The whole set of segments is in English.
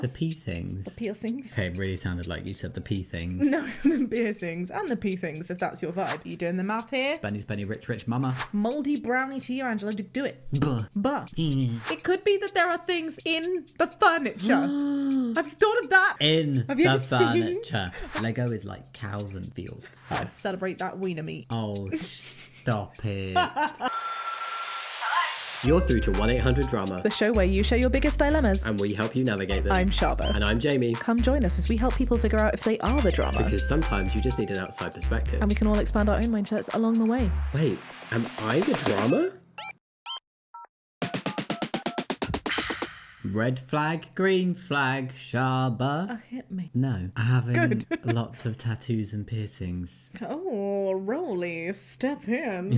The pea things. The piercings. Okay, it really sounded like you said the pea things. No, the piercings and the pea things, if that's your vibe. Are you doing the math here? Spenny, rich mama. Mouldy brownie to you, Angela. Do it. Buh. But it could be that there are things in the furniture. Have you thought of that? In Have you the ever seen- furniture. Lego is like cows and fields. I'd celebrate that wiener meat. Oh, stop it. You're through to 1-800-DRAMA, The show where you share your biggest dilemmas. and we help you navigate them. I'm Shaaba. And I'm Jamie, Come join us as we help people figure out if they are the drama. because sometimes you just need an outside perspective. And we can all expand our own mindsets along the way. Wait, am I the drama? Red flag, green flag, Shaaba. Hit me. No, I haven't. Lots of tattoos and piercings. Oh, Rolly, step in.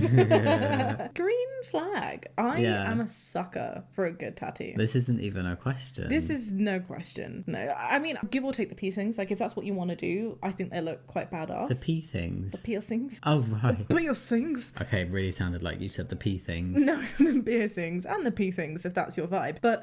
Green flag. I Yeah. am a sucker for a good tattoo. This isn't even a question. This is no question. No, I mean, give or take the piercings. Like, if that's what you want to do, I think they look quite badass. the pea things. The piercings. Oh, right. Piercings. Okay, it really sounded like you said the pea things. No, the piercings and the pea things, if that's your vibe. But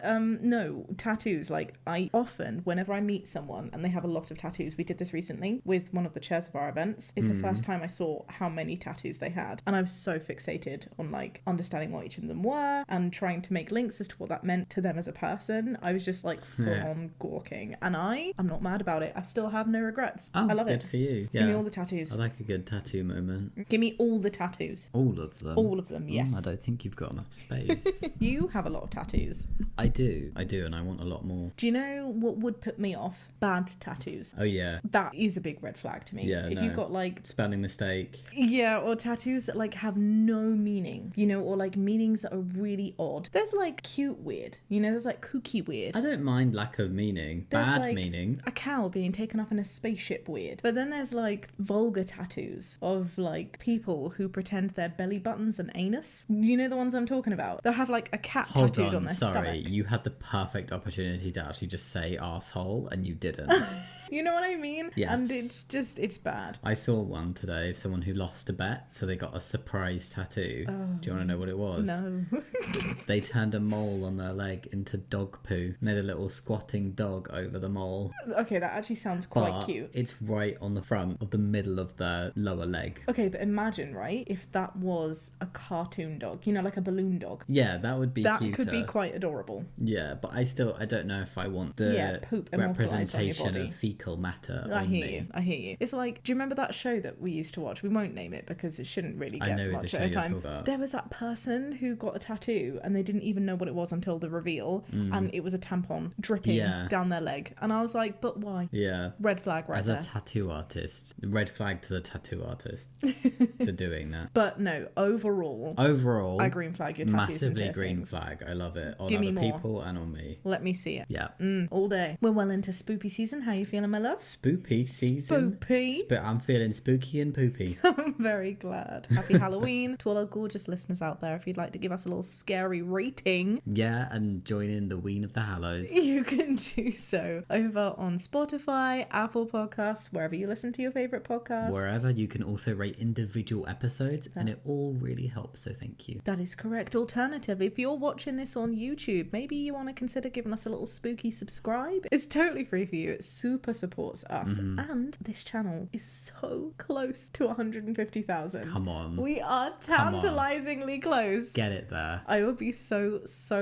no, tattoos. Like, I often, whenever I meet someone and they have a lot of tattoos, we did this recently with one of the chairs of our events. It's the first time I saw how many tattoos they had, and I was so fixated on like understanding what each of them were and trying to make links as to what that meant to them as a person. I was just like full on gawking, and I'm not mad about it. I still have no regrets. Oh, I love good it. for you. Give me Yeah. all the tattoos. I like a good tattoo moment. Give me all the tattoos. All of them. All of them, yes. I don't think you've got enough space. You have a lot of tattoos. I do, and I want a lot more. Do you know what would put me off? Bad tattoos. Oh yeah, That is a big red flag to me. Yeah, if no. you've got like, spelling mistake. yeah, or tattoos that like have no meaning, you know, or like meanings that are really odd. There's like cute weird, you know, there's like kooky weird. I don't mind lack of meaning. There's Bad like meaning. a cow being taken up in a spaceship weird. But then there's like vulgar tattoos of like people who pretend they're belly buttons and anus. You know the ones I'm talking about? They'll have like a cat Hold tattooed on on, their sorry. stomach. You had the perfect opportunity to actually just say asshole, and you didn't. You know what I mean? Yes. And it's bad. I saw one today of someone who lost a bet, so they got a surprise tattoo. Do you want to know what it was? No. They turned a mole on their leg into dog poo. Made a little squatting dog over the mole. Okay, that actually sounds quite But cute. it's right on the front of the middle of their lower leg. Okay, but imagine, right, if that was a cartoon dog, you know, like a balloon dog. Yeah, that would be That cuter. could be quite adorable. Yeah, but I don't know if I want the poop immortalised on your representation body. of fecal matter I on hear me. you. I hear you. It's like, do you remember that show that we used to watch? We won't name it because it shouldn't really I get know the much show at a you're time. talking about. There was that person who got a tattoo and they didn't even know what it was until the reveal, and it was a tampon dripping Yeah. down their leg. And I was like, but why? Yeah. Red flag right As there. a tattoo artist, red flag to the tattoo artist for doing that. But no, overall, Overall, I green flag your tattoos and massively green piercings. flag. I love it on Give me other more. people and on me. Let me see it. Yeah. All day. We're well into spoopy season. How you feeling, my love? Spoopy season. Spoopy. I'm feeling spooky and poopy. I'm very glad. Happy Halloween to all our gorgeous listeners out there. If you'd like to give us a little scary rating, Yeah, and join in the Ween of the Hallows. you can do so over on Spotify, Apple Podcasts, wherever you listen to your favourite podcasts. Wherever you can also rate individual episodes, and it all really helps, so thank you. That is correct. Alternatively, if you're watching this on YouTube, maybe you want to consider giving us a little spooky subscribe. It's totally free for you. It super supports us. And this channel is so close to 150,000. Come on. We are tantalizingly close. Get it there. I would be so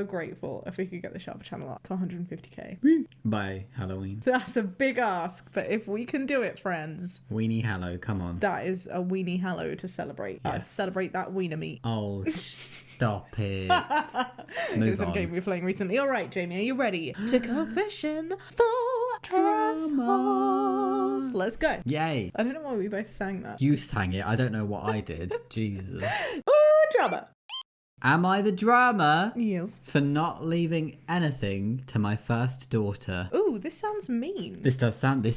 grateful if we could get the Shaaba channel up to 150k. By Halloween. That's a big ask, but if we can do it, friends, Weenie Hallow, come on. that is a weenie hallow to celebrate. I'd Yes. celebrate that wiener meat. Oh, stop it. It Move was a on. game we were playing recently. All right, Jamie, are you ready to go fishing for assholes? Let's go. Yay. I don't know why we both sang that. You sang it. I don't know what I did. Jesus. Ooh, drama. Am I the drama Yes. for not leaving anything to my first daughter? Ooh, this sounds mean. This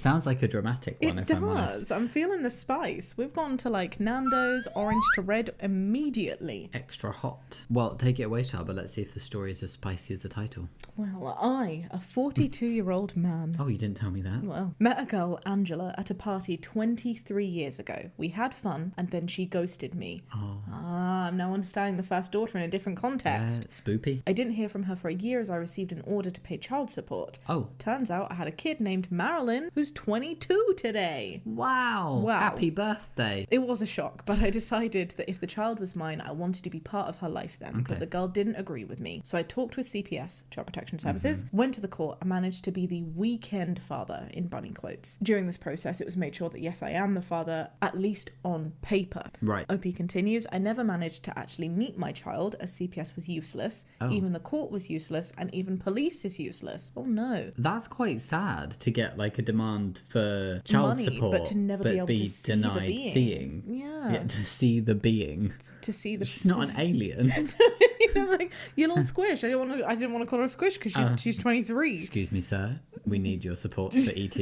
sounds like a dramatic one, It if I'm honest. does. I'm feeling the spice. We've gone to like Nando's, orange to red immediately. Extra hot. Well, take it away, Shaaba. Let's see if the story is as spicy as the title. Well, I, a 42-year-old man, Oh, you didn't tell me that. well, met a girl, Angela, at a party 23 years ago. We had fun, and then she ghosted me. Oh. I'm now understanding the first daughter in a different context. Spoopy. I didn't hear from her for a year as I received an order to pay child support. Oh. Turns turns out I had a kid named Marilyn who's 22 today. Wow. Happy birthday. It was a shock, but I decided that if the child was mine, I wanted to be part of her life then. Okay. But the girl didn't agree with me. So I talked with CPS, Child Protection Services, went to the court and managed to be the weekend father, in bunny quotes. During this process, it was made sure that yes, I am the father, at least on paper. Right. OP continues, I never managed to actually meet my child as CPS was useless. Even the court was useless, and even police is useless. Oh no. That's quite sad to get like a demand for child Money, support, but to never be able to see the denied being. seeing. Yeah. To see the being. To see the... She's not an alien. You know, like, you little squish. I didn't want to call her a squish because she's 23. Excuse me, sir. We need your support for ET.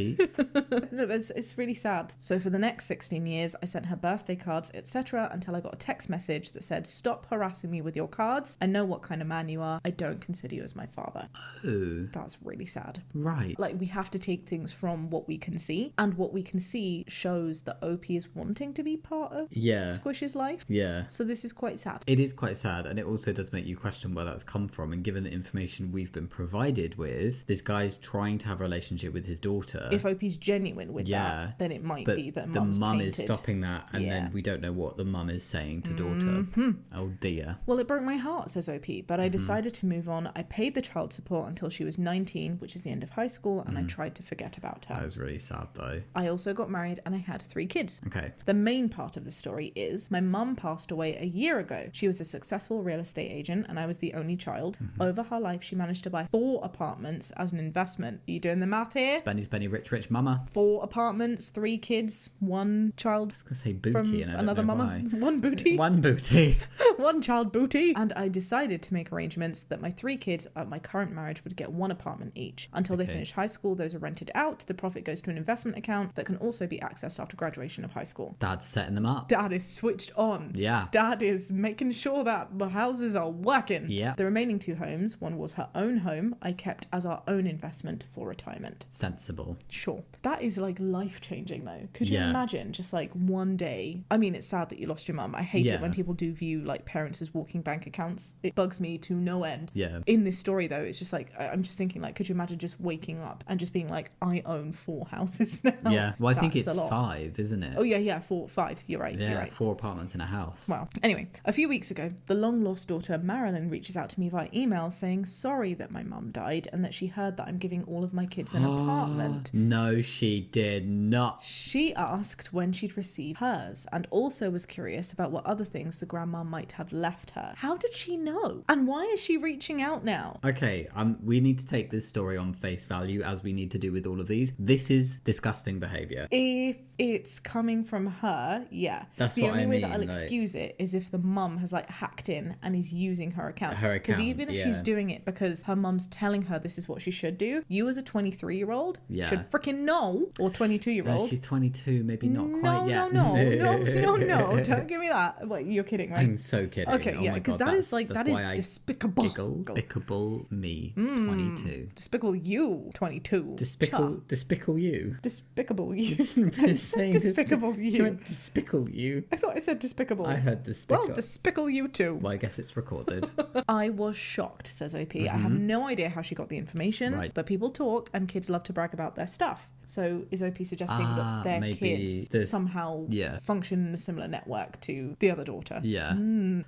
No, it's really sad. So for the next 16 years, I sent her birthday cards, etc., until I got a text message that said, "Stop harassing me with your cards. I know what kind of man you are. I don't consider you as my father." Oh, That's really sad. right. Like, we have to take things from what we can see, and what we can see shows that OP is wanting to be part of Yeah. Squish's life. Yeah. So this is quite sad. It is quite sad, and it also does make you question where that's come from. And given the information we've been provided with, this guy's trying to have a relationship with his daughter. If OP's genuine with Yeah, that, then it might but be that the mum's mum painted. is stopping that, and Yeah. then we don't know what the mum is saying to daughter. Oh dear. Well, it broke my heart, says OP, but I decided to move on. I paid the child support until she was 19, which is the end of high school, and I tried to forget about her. That was really sad though. I also got married and I had 3 kids. Okay. The main part of the story is my mum passed away a year ago. She was a successful real estate agent and I was the only child. Over her life, she managed to buy 4 apartments as an investment. Are you doing the math here? Spenny, rich mama. 4 apartments, 3 kids, 1 child I was gonna say booty, from and I don't another know mama. why. 1 booty. One booty. 1 child booty. And I decided to make arrangements that my 3 kids at my current marriage would get 1 apartment each. Until they Okay. finish high school, those are rented out. The profit goes to an investment account that can also be accessed after graduation of high school. Dad's setting them up. Dad is switched on. Yeah. Dad is making sure that the houses are working. Yeah. The remaining 2 homes, one was her own home, I kept as our own investment for retirement. Sensible. Sure. That is like life changing though. Could you Yeah. imagine just like one day? I mean, it's sad that you lost your mum. I hate it Yeah. when people do view like parents as walking bank accounts. It bugs me to no end. Yeah. In this story though, it's just like, I'm just thinking like, could you imagine just waking up and just being like, I own 4 houses now? Yeah. Well, I think That's it's a lot. 5, isn't it? Oh yeah, 4, 5. You're right. Yeah, You're right. 4 apartments in a house. Well, anyway, a few weeks ago, the long-lost daughter Marilyn reaches out to me via email saying sorry that my mum died and that she heard that I'm giving all of my kids an apartment. No, she did not. She asked when she'd receive hers and also was curious about what other things the grandma might have left her. How did she know? And why is she reaching out now? Okay, we need to take this story on face value, as we need to do with all of these. This is disgusting behaviour. If it's coming from her, yeah. That's the what only I way that mean, I'll like- excuse it is if the mum has like hacked in and is using her account. Her Because account, even if yeah. she's doing it because her mum's telling her this is what she should do, you as a 23-year-old Yeah. should freaking know, or 22-year-old. She's 22, maybe not no, quite yet. no, don't give me that. Wait, you're kidding, right? I'm so kidding. Okay, Oh yeah, my because God, that is that's like, that is why I despicable. Giggle. Despicable me, 22. Despicable you, 22. Despicable you. Despicable you. You're saying Despicable you. You went despicable you. I thought I said despicable. I heard despicable. Well, despicable you too. Well, I guess it's recorded. I was shocked, says OP. I have no idea how she got the information, Right. but people talk and kids love to brag about their stuff. So is OP suggesting that their maybe kids this- somehow yeah. function in a similar network to the other daughter? Yeah.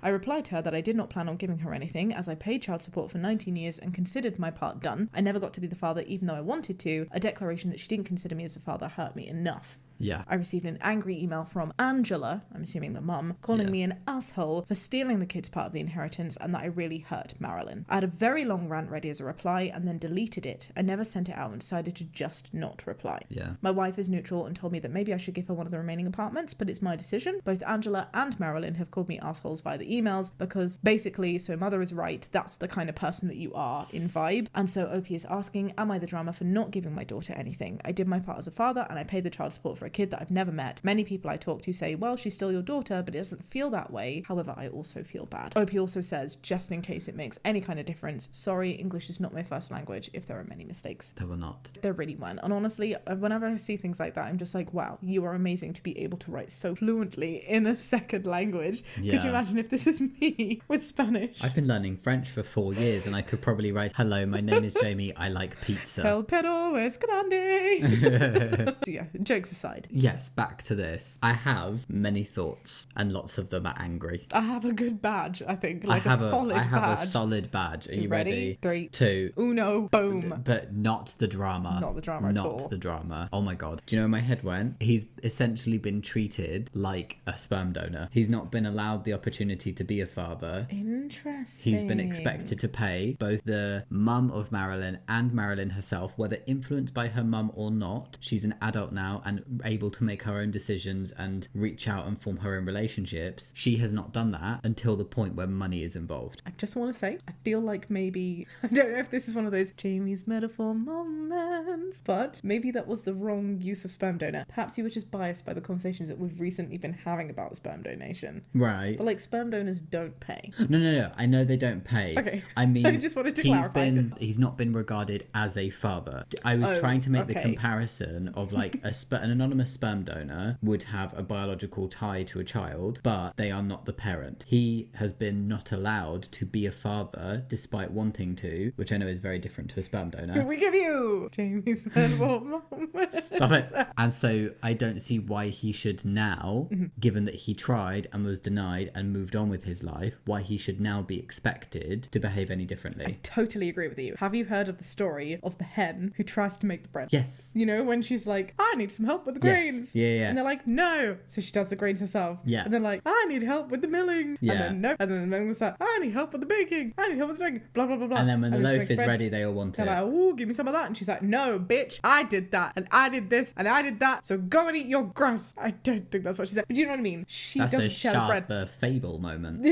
I replied to her that I did not plan on giving her anything, as I paid child support for 19 years and considered my part done. I never got to be the father even though I wanted to. A declaration that she didn't consider me as a father hurt me enough. Yeah. I received an angry email from Angela, I'm assuming the mum, calling Yeah. me an asshole for stealing the kids' part of the inheritance and that I really hurt Marilyn. I had a very long rant ready as a reply and then deleted it. I never sent it out and decided to just not reply. Yeah. My wife is neutral and told me that maybe I should give her one of the remaining apartments, but it's my decision. Both Angela and Marilyn have called me assholes via the emails because basically, so mother is right, that's the kind of person that you are in vibe. And so OP is asking, am I the drama for not giving my daughter anything? I did my part as a father and I paid the child support for a kid that I've never met. Many people I talk to say, well, she's still your daughter, but it doesn't feel that way. However, I also feel bad. OP also says, just in case it makes any kind of difference, sorry, English is not my first language if there are many mistakes. There were not. There really weren't. And honestly, whenever I see things like that, I'm just like, wow, you are amazing to be able to write so fluently in a second language. Yeah. Could you imagine if this is me with Spanish? I've been learning French for 4 years and I could probably write, hello, my name is Jamie, I like pizza. El perro es grande. So yeah, jokes aside. Yes, back to this. I have many thoughts and lots of them are angry. I have a good badge, I think. Like I a solid badge. have a solid badge. Are you ready? 3, 2. Uno, boom. But not the drama. Not the drama at all. Not the drama. Oh my god. Do you know where my head went? He's essentially been treated like a sperm donor. He's not been allowed the opportunity to be a father. Interesting. He's been expected to pay both the mum of Marilyn and Marilyn herself, whether influenced by her mum or not. She's an adult now and able to make her own decisions and reach out and form her own relationships. She has not done that until the point where money is involved. I just want to say, I feel like maybe, I don't know if this is one of those Jamie's metaphor moments, but maybe that was the wrong use of sperm donor. Perhaps you were just biased by the conversations that we've recently been having about sperm donation. Right. But like, sperm donors don't pay. No. I know they don't pay. Okay. I mean, I just wanted to clarify. He's not been regarded as a father. I was trying to make the comparison of like an anonymous sperm donor would have a biological tie to a child, but they are not the parent. He has been not allowed to be a father despite wanting to, which I know is very different to a sperm donor. We give you Jamie's metaphor moments. Stop it. And so I don't see why he should now, given that he tried and was denied and moved on with his life, why he should now be expected to behave any differently. I totally agree with you. Have you heard of the story of the hen who tries to make the bread? Yes. You know, when she's like, I need some help with the grains. Yeah. And they're like, no. So she does the grains herself. Yeah. And they're like, I need help with the milling. Yeah. And then no. And then the milling was like, I need help with the baking. I need help with the drinking. Blah, blah, blah, blah. And then when the she loaf makes is bread. ready, they all want They're it. like, ooh, give me some of that. And she's like, no, bitch, I did that. And I did this. And I did that. So go and eat your grass. I don't think that's what she said. But do you know what I mean? She That's doesn't a share the bread. Shaaba fable moment.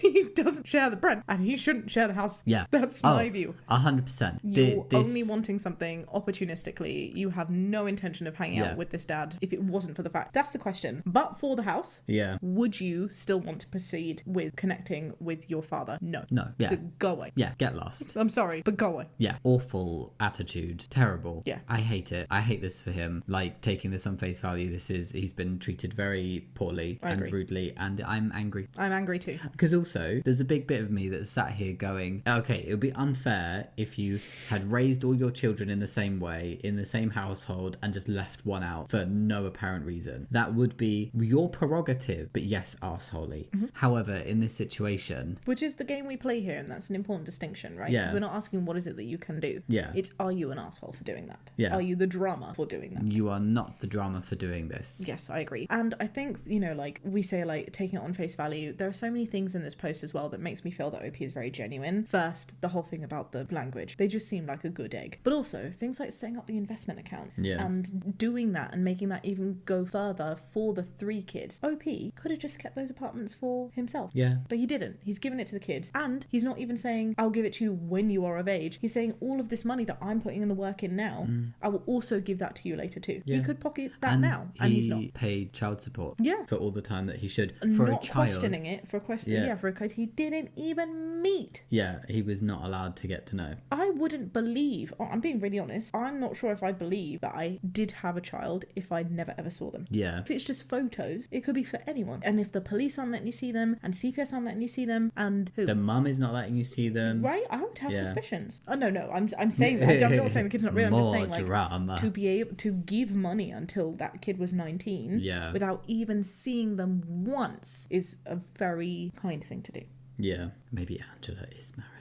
He doesn't share the bread. And he shouldn't share the house. Yeah. That's my view. 100%. You're only wanting something opportunistically. You have no intention of hanging out with this dad if it wasn't for the fact. That's the question. But for the house, would you still want to proceed with connecting with your father? No. Yeah. So go away. Yeah, get lost. I'm sorry, but go away. Yeah, awful attitude. Terrible. Yeah. I hate it. I hate this for him. Like, taking this on face value, he's been treated very poorly and rudely, and I'm angry. I'm angry too. Because also, there's a big bit of me that's sat here going, okay, it would be unfair if you had raised all your children in the same way, in the same household, and just left one out for no apparent reason. That would be your prerogative, but yes, arseholey. However, in this situation... Which is the game we play here, and that's an important distinction, right? Yeah. Because we're not asking what is it that you can do. Yeah. It's, are you an asshole for doing that? Yeah. Are you the drama for doing that? You are not the drama for doing this. Yes, I agree. And I think, you know, like we say, like taking it on face value, there are so many things in this post as well that makes me feel that OP is very genuine. First, the whole thing about the language. They just seem like a good egg. But also, things like setting up the investment account and doing that and making that even go further for the 3 kids. OP could have just kept those apartments for himself. Yeah. But he didn't. He's given it to the kids. And he's not even saying, I'll give it to you when you are of age. He's saying, all of this money that I'm putting in the work in now, I will also give that to you later too. Yeah. He could pocket that now, and he's not. He paid child support Yeah. for all the time that he should. For Not a child. questioning it for a question. Yeah, for a kid he didn't even meet. Yeah, he was not allowed to get to know. I wouldn't believe, I'm being really honest, I'm not sure if I'd believe that I did have a child if I never ever saw them. Yeah. If it's just photos, it could be for anyone. And if the police aren't letting you see them, and CPS aren't letting you see them, and who? The mum is not letting you see them. Right? I would have suspicions. Oh, no, I'm saying that. I'm not saying the kid's not real. I'm just saying, like, drama. to be able to give money until that kid was 19 without even seeing them once is a very kind thing to do. Yeah. Maybe Angela is Marilyn.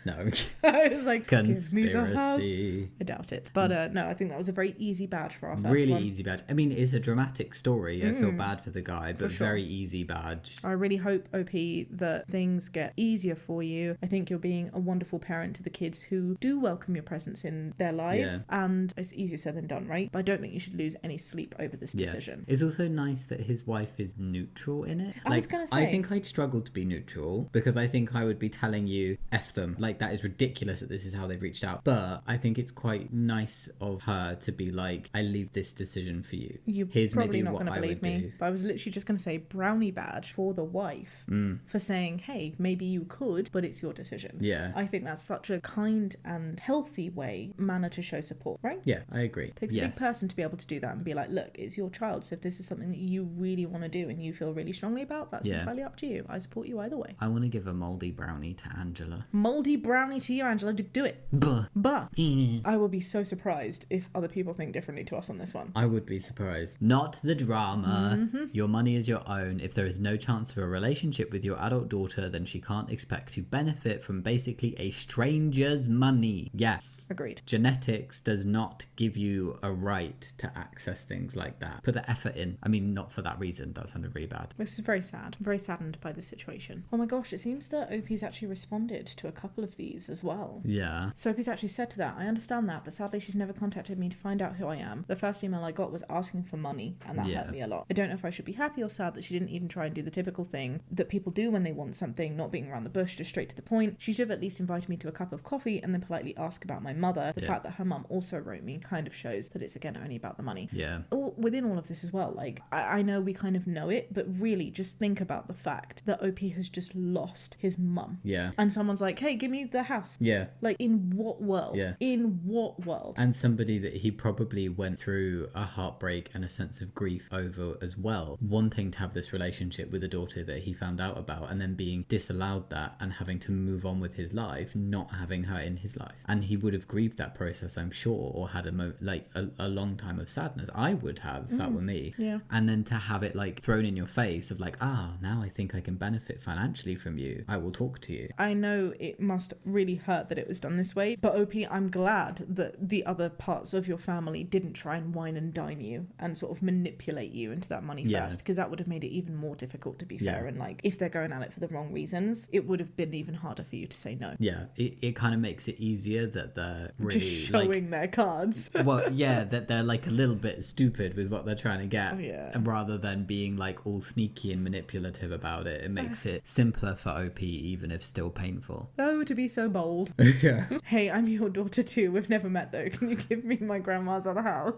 No. It's like, Conspiracy. give me the house. I doubt it. But no, I think that was a very easy badge for our first really one. easy badge. I mean, it's a dramatic story. I feel bad for the guy, but very easy badge. I really hope, OP, that things get easier for you. I think you're being a wonderful parent to the kids who do welcome your presence in their lives. And it's easier said than done, right? But I don't think you should lose any sleep over this decision. It's also nice that his wife is neutral in it. I was gonna say. I think I'd struggle to be neutral because I think I would be telling you F them. Like, like, that is ridiculous that this is how they've reached out. But I think it's quite nice of her to be like, I leave this decision for you. Here's probably not going to believe me, but I was literally just going to say brownie badge for the wife for saying, hey, maybe you could, but it's your decision. Yeah. I think that's such a kind and healthy manner to show support, right? Yeah, I agree. Takes a big person to be able to do that and be like, look, it's your child, so if this is something that you really want to do and you feel really strongly about, that's entirely up to you. I support you either way. I want to give a mouldy brownie to Angela. Moldy brownie to you, Angela. Do it. But I will be so surprised if other people think differently to us on this one. I would be surprised. Not the drama. Your money is your own. If there is no chance of a relationship with your adult daughter, then she can't expect to benefit from basically a stranger's money. Yes. Agreed. Genetics does not give you a right to access things like that. Put the effort in. I mean, not for that reason. That sounded really bad. This is very sad. I'm very saddened by this situation. Oh my gosh, it seems that OP's actually responded to a couple of these as well. Yeah. So OP's actually said to that, I understand that, but sadly she's never contacted me to find out who I am. The first email I got was asking for money, and that hurt me a lot. I don't know if I should be happy or sad that she didn't even try and do the typical thing that people do when they want something, not being around the bush, just straight to the point. She should have at least invited me to a cup of coffee and then politely ask about my mother. The fact that her mum also wrote me kind of shows that it's again only about the money. Yeah. Within all of this as well, like, I know we kind of know it, but really just think about the fact that OP has just lost his mum. Yeah. And someone's like, hey, give me the house. Yeah. Like, in what world? Yeah. In what world? And somebody that he probably went through a heartbreak and a sense of grief over as well, wanting to have this relationship with a daughter that he found out about and then being disallowed that and having to move on with his life, not having her in his life. And he would have grieved that process, I'm sure, or had a long time of sadness. I would have, if that were me. Yeah. And then to have it like thrown in your face of like, now I think I can benefit financially from you. I will talk to you. I know it must really hurt that it was done this way, but OP, I'm glad that the other parts of your family didn't try and wine and dine you and sort of manipulate you into that money first, because that would have made it even more difficult, to be fair. And like, if they're going at it for the wrong reasons, it would have been even harder for you to say no. Yeah, it kind of makes it easier that they're really just showing their cards. Well, yeah, that they're like a little bit stupid with what they're trying to get, and rather than being like all sneaky and manipulative about it. It makes it simpler for OP, even if still painful. Oh, to be so bold. Yeah. Hey, I'm your daughter too. We've never met though. Can you give me my grandma's other house?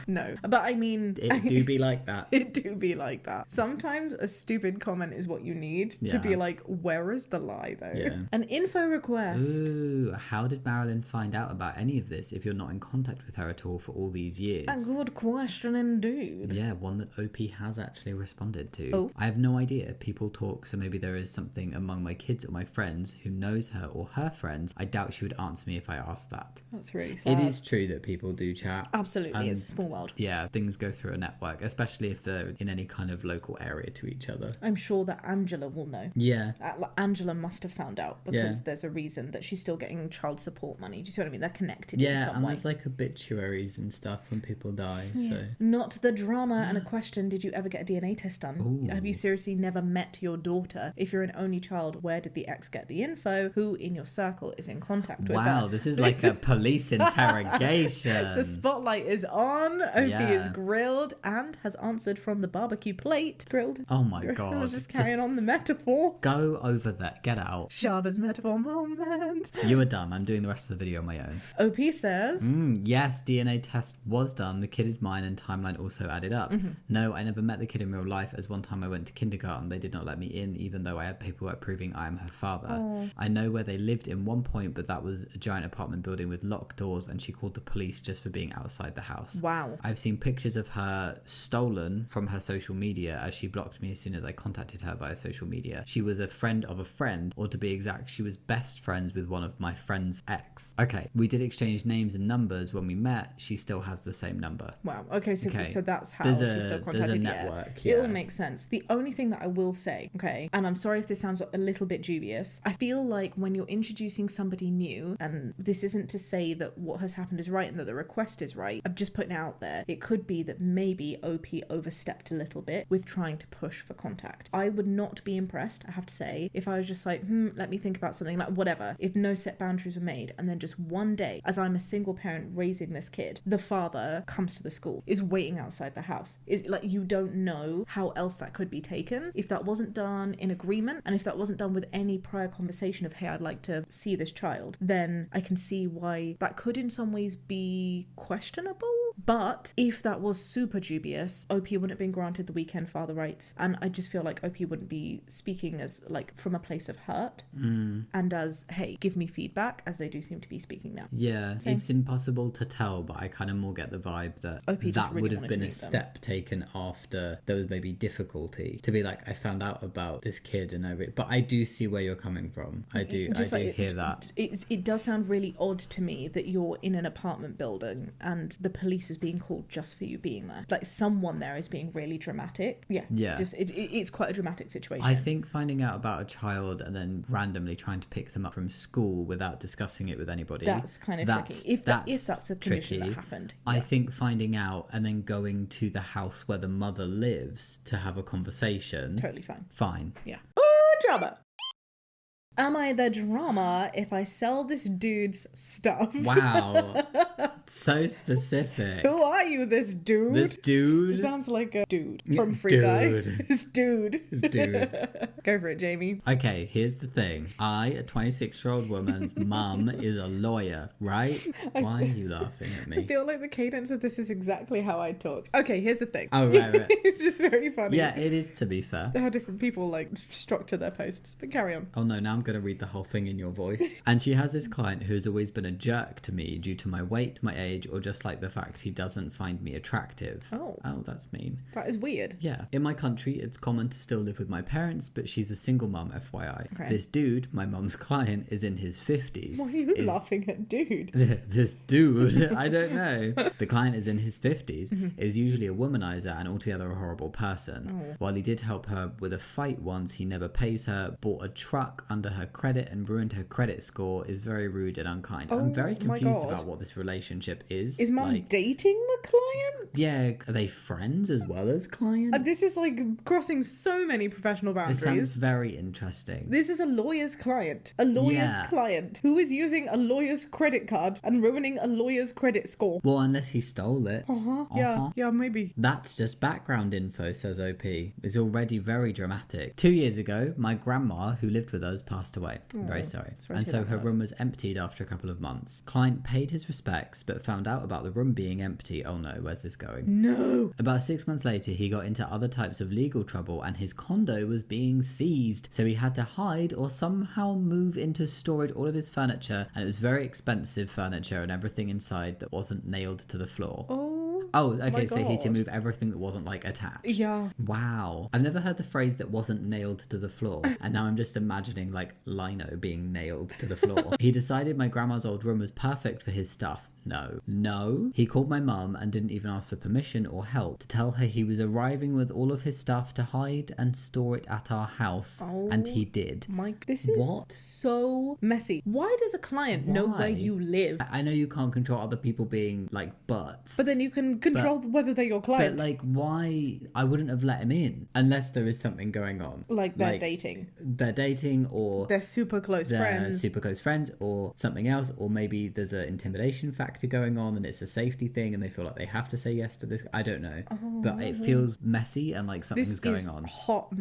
No, but I mean, it do be like that. It do be like that. Sometimes a stupid comment is what you need to be like, where is the lie though? Yeah. An info request. Ooh, how did Marilyn find out about any of this if you're not in contact with her at all for all these years? A good question indeed. Yeah, one that OP has actually responded to. Oh. I have no idea. People talk, so maybe there is something among my kids or my friends who knows her or her friends. I doubt she would answer me if I asked that. That's really sad. It is true that people do chat. Absolutely, it's a small world. Yeah, things go through a network, especially if they're in any kind of local area to each other. I'm sure that Angela will know. Yeah. Angela must have found out, because there's a reason that she's still getting child support money. Do you see what I mean? They're connected in some way. Yeah, and there's like obituaries and stuff when people die. So not the drama. And a question, did you ever get a DNA test done? Ooh. Have you seriously never met your daughter? If you're an only child, where did the ex get the info? Who in your circle is in contact with her? Wow, this is like a police interrogation. The spotlight is on. OP is grilled and has answered from the barbecue plate. Grilled. Oh my god. I was just carrying on the metaphor. Go over there. Get out. Shaaba's metaphor moment. You were done. I'm doing the rest of the video on my own. OP says... yes, DNA test was done. The kid is mine and timeline also added up. No, I never met the kid in real life, as one time I went to kindergarten. They did not let me in, even though I had paperwork proving I am her father. I know where they lived in one point, but that was a giant apartment building with locked doors, and she called the police just for being outside the house. Wow. I've seen pictures of her stolen from her social media, as she blocked me as soon as I contacted her via social media. She was a friend of a friend, or to be exact, she was best friends with one of my friend's ex. Okay, we did exchange names and numbers when we met. She still has the same number. Wow. Okay, so that's how There's she's still contacted. There's a network. It all makes sense. The only thing that I will say, okay, and I'm sorry if this sounds a little bit dubious, I feel like when you're introducing somebody new, and this isn't to say that what has happened is right and that the request is right, I'm just putting it out there, it could be that maybe OP overstepped a little bit with trying to push for contact. I would not be impressed, I have to say, if I was just like, let me think about something, like whatever, if no set boundaries were made, and then just one day, as I'm a single parent raising this kid, the father comes to the school, is waiting outside the house. Is like, you don't know how else that could be taken if that wasn't done in agreement, and if that wasn't done with any prior conversation of, hey, hey, I'd like to see this child, then I can see why that could in some ways be questionable. But if that was super dubious, OP wouldn't have been granted the weekend father rights. And I just feel like OP wouldn't be speaking as like from a place of hurt and as, hey, give me feedback, as they do seem to be speaking now. Yeah, it's impossible to tell, but I kind of more get the vibe that OP that really would have wanted been to a meet them. step taken after there was maybe difficulty to be like, I found out about this kid and but I do see where you're coming from. I do hear that. It does sound really odd to me that you're in an apartment building and the police is being called just for you being there. Like someone there is being really dramatic. Yeah. Just it's quite a dramatic situation. I think finding out about a child and then randomly trying to pick them up from school without discussing it with anybody, that's kind of tricky. If that's a condition that happened. I think finding out and then going to the house where the mother lives to have a conversation. Totally fine. Fine. Yeah. Oh, drama. Am I the drama if I sell this dude's stuff? Wow. So specific. Who are you, this dude? This dude? It sounds like a dude from Free Guy. This dude. Go for it, Jamie. Okay, here's the thing. I, a 26-year-old woman's mum, is a lawyer, right? Why are you laughing at me? I feel like the cadence of this is exactly how I talk. Okay, here's the thing. Oh, right. It's just very funny. Yeah, it is, to be fair. How different people like structure their posts. But carry on. Oh no, now I'm going to read the whole thing in your voice. And she has this client who's always been a jerk to me due to my weight, my age, or just like the fact he doesn't find me attractive. Oh, that's mean. That is weird. Yeah. In my country, it's common to still live with my parents, but she's a single mum, FYI. Okay. This dude, my mum's client, is in his 50s. Why are you laughing at dude? This dude, I don't know. The client is in his 50s, is usually a womanizer and altogether a horrible person. Oh. While he did help her with a fight once, he never pays her, bought a truck under her credit and ruined her credit score, is very rude and unkind. I'm very confused about what this relationship is. Is mum dating the client? Yeah, are they friends as well as clients? This is like crossing so many professional boundaries. This sounds very interesting. This is a lawyer's client. A lawyer's client who is using a lawyer's credit card and ruining a lawyer's credit score. Well, unless he stole it. Yeah, maybe. That's just background info, says OP. It's already very dramatic. 2 years ago, my grandma, who lived with us, passed away. I'm very sorry. And so her room was emptied after a couple of months. Client paid his respects, but found out about the room being empty. Oh no, where's this going? No! About 6 months later, he got into other types of legal trouble and his condo was being seized. So he had to hide or somehow move into storage all of his furniture, and it was very expensive furniture and everything inside that wasn't nailed to the floor. Oh, okay, so he had to move everything that wasn't like attached. Yeah. Wow. I've never heard the phrase that wasn't nailed to the floor. And now I'm just imagining like lino being nailed to the floor. He decided my grandma's old room was perfect for his stuff. No. He called my mum and didn't even ask for permission or help to tell her he was arriving with all of his stuff to hide and store it at our house. And he did. This is so messy. Why does a client know where you live? I know you can't control other people being like butts. But then you can control whether they're your client. But like, why? I wouldn't have let him in unless there is something going on. Like they're dating. They're dating, or they're super close friends. Or something else, or maybe there's an intimidation factor going on and it's a safety thing and they feel like they have to say yes to this. I don't know. But it feels messy and like something's going on. Hot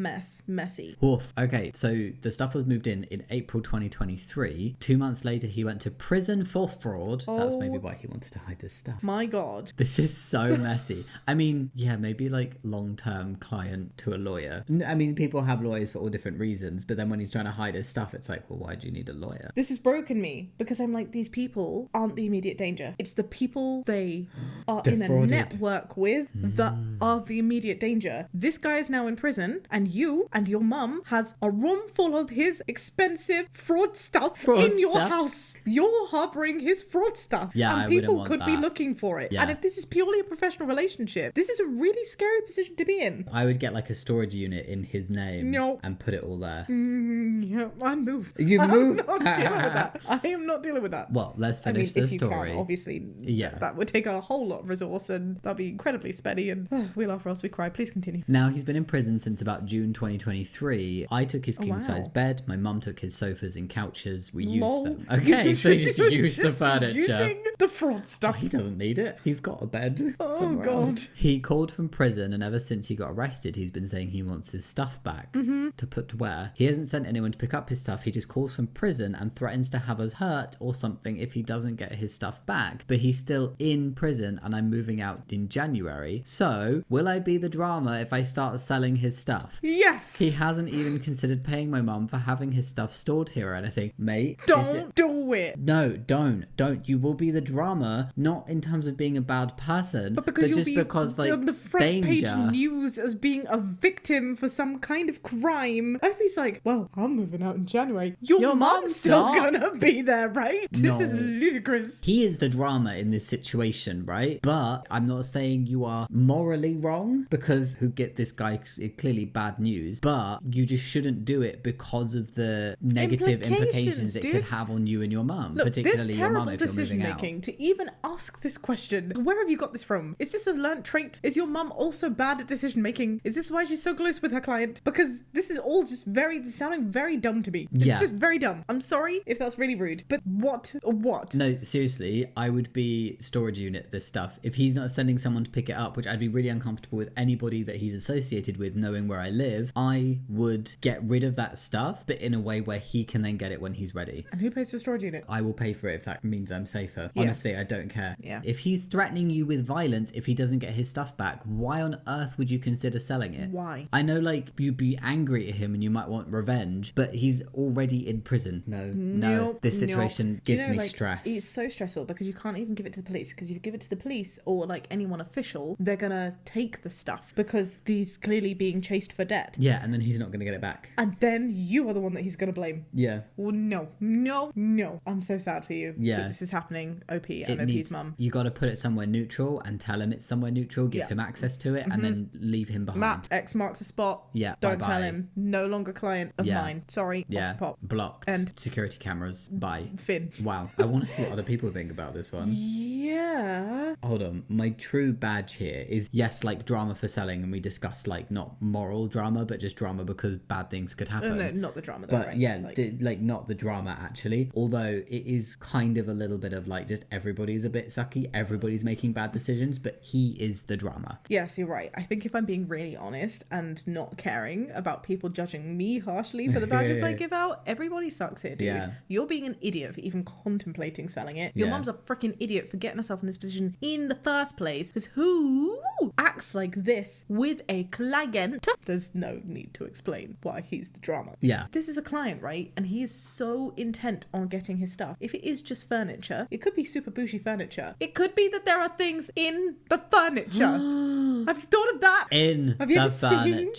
messy. Oof. Okay, so the stuff was moved in April 2023. 2 months later, he went to prison for fraud. That's maybe why he wanted to hide his stuff. My God. This is so messy. I mean, yeah, maybe like long-term client to a lawyer. I mean, people have lawyers for all different reasons, but then when he's trying to hide his stuff, it's like, well, why do you need a lawyer? This has broken me because I'm like, these people aren't the immediate danger. It's the people they are defrauded. In a network with that are the immediate danger. This guy is now in prison and you and your mum has a room full of his expensive fraud stuff in your house. You're harboring his fraud stuff. Yeah, and people could be looking for it. Yeah. And if this is purely a professional relationship, this is a really scary position to be in. I would get like a storage unit in his name and put it all there. Yeah, I move. You move? I'm not dealing with that. I am not dealing with that. Well, let's finish the story. obviously that would take a whole lot of resource and that'd be incredibly spenny and we laugh or else we cry. Please continue. Now, he's been in prison since about June 2023. I took his king-size bed. My mum took his sofas and couches. We used them. Okay, so he just used the furniture. Using the fraud stuff. Oh, he doesn't need it. He's got a bed somewhere God. else. He called from prison, and ever since he got arrested, he's been saying he wants his stuff back to put to where. He hasn't sent anyone to pick up his stuff. He just calls from prison and threatens to have us hurt or something if he doesn't get his stuff back. But he's still in prison, and I'm moving out in January. So, will I be the drama if I start selling his stuff? Yes! He hasn't even considered paying my mum for having his stuff stored here or anything. Mate, don't do it. No, don't. You will be the drama, not in terms of being a bad person, but because just because like on the front danger. Page news as being a victim for some kind of crime. I he's like, well, I'm moving out in January. Your mom's still gonna be there, right? This is ludicrous. He is the drama in this situation, right? But I'm not saying you are morally wrong, because who get this guy clearly bad news, but you just shouldn't do it because of the negative implications it could have on you and your mum, particularly your mum if you're moving out. To even ask this question, where have you got this from? Is this a learnt trait? Is your mum also bad at decision making? Is this why she's so close with her client? Because this is all just sounding very dumb to me. It's just very dumb. I'm sorry if that's really rude, but what? No, seriously, I would be storage unit this stuff. If he's not sending someone to pick it up, which I'd be really uncomfortable with anybody that he's associated with knowing where I live, I would get rid of that stuff, but in a way where he can then get it when he's ready. And who pays for storage unit? I will pay for it if that means I'm safer. Honestly, I don't care. Yeah. If he's threatening you with violence if he doesn't get his stuff back, why on earth would you consider selling it? Why? I know, like, you'd be angry at him and you might want revenge, but he's already in prison. No. This situation gives me stress. It's so stressful because you can't even give it to the police, because if you give it to the police or like anyone official, they're gonna take the stuff because he's clearly being chased for debt. Yeah, and then he's not gonna get it back. And then you are the one that he's gonna blame. Yeah. Well, no. I'm so sad for you. Yeah. That this is happening, OP and OP's mum. You gotta put it somewhere neutral and tell him it's somewhere neutral, give him access to it, and then leave him behind. Map, X marks a spot. Yeah, Don't bye-bye. tell him. No longer client of mine. Sorry. Yeah. Off the pop. Blocked. And security cameras. Bye. Finn. Wow. I want to see what other people think about this one. Yeah. Hold on. My true badge here is, yes, like drama for selling, and we discussed like not moral drama, but just drama because bad things could happen. No, not the drama though, but right? yeah, like not the drama actually. Although it is kind of a little bit of like just everybody's a bit sucky, everybody's making bad decisions, but he is the drama. Yes, you're right. I think if I'm being really honest and not caring about people judging me harshly for the badges I give out, everybody sucks here, dude. Yeah. You're being an idiot for even contemplating selling it. Your mum's a freaking idiot for getting herself in this position in the first place, because who acts like this with a client? There's no need to explain why he's the drama. Yeah. This is a client, right? And he is so intent on getting his stuff. If it is just furniture, it could be super bougie furniture. It could be that there are things in the furniture. Have you thought of that? Have you ever seen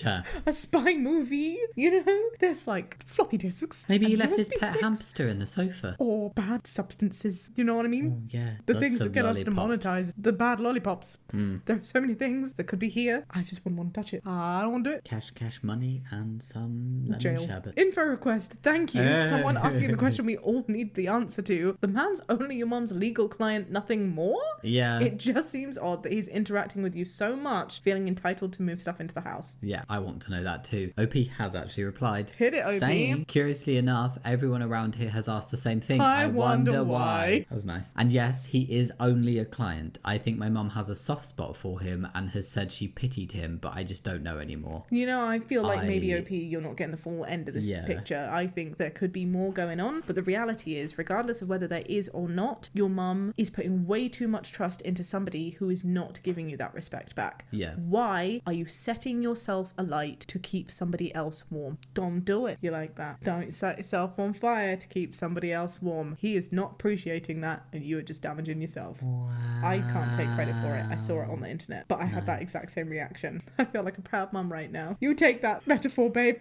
a spy movie? You know, there's like floppy disks. Maybe he left USB his pet sticks. hamster in the sofa. Or bad substances. You know what I mean? Oh, yeah. The Lots things that of get us lollipops. demonetized. The bad lollipops. There are so many things that could be here. I just wouldn't want to touch it. I don't want to do it. Cash, money, and some lemon Jail. sherbet. Info request. Thank you. Someone asking the question we all need the answer to. The man's only your mum's legal client, nothing more? Yeah. It just seems odd that he's interacting with you so much, feeling entitled to move stuff into the house. Yeah, I want to know that too. OP has actually replied. Hit it, OP. Saying, curiously enough, everyone around here has asked the same thing. I wonder why. That was nice. And yes, he is only a client. I think my mum has a soft spot for him and has said she pitied him, but I just don't know anymore. You know, I feel like maybe OP, you're not getting the full end of this Yeah. picture. I think there could be more going on, but the reality is, regardless of whether there is or not, your mum is putting way too much trust into somebody who is not giving you that respect back. Yeah. Why are you setting yourself alight to keep somebody else warm? Don't do it. You like that? Don't set yourself on fire to keep somebody else warm. He is not appreciating that, and you are just damaging yourself. Wow. I can't take credit for it. I saw it on the internet, but I had had that exact same reaction. I feel like a proud mum right now. You take that metaphor, babe.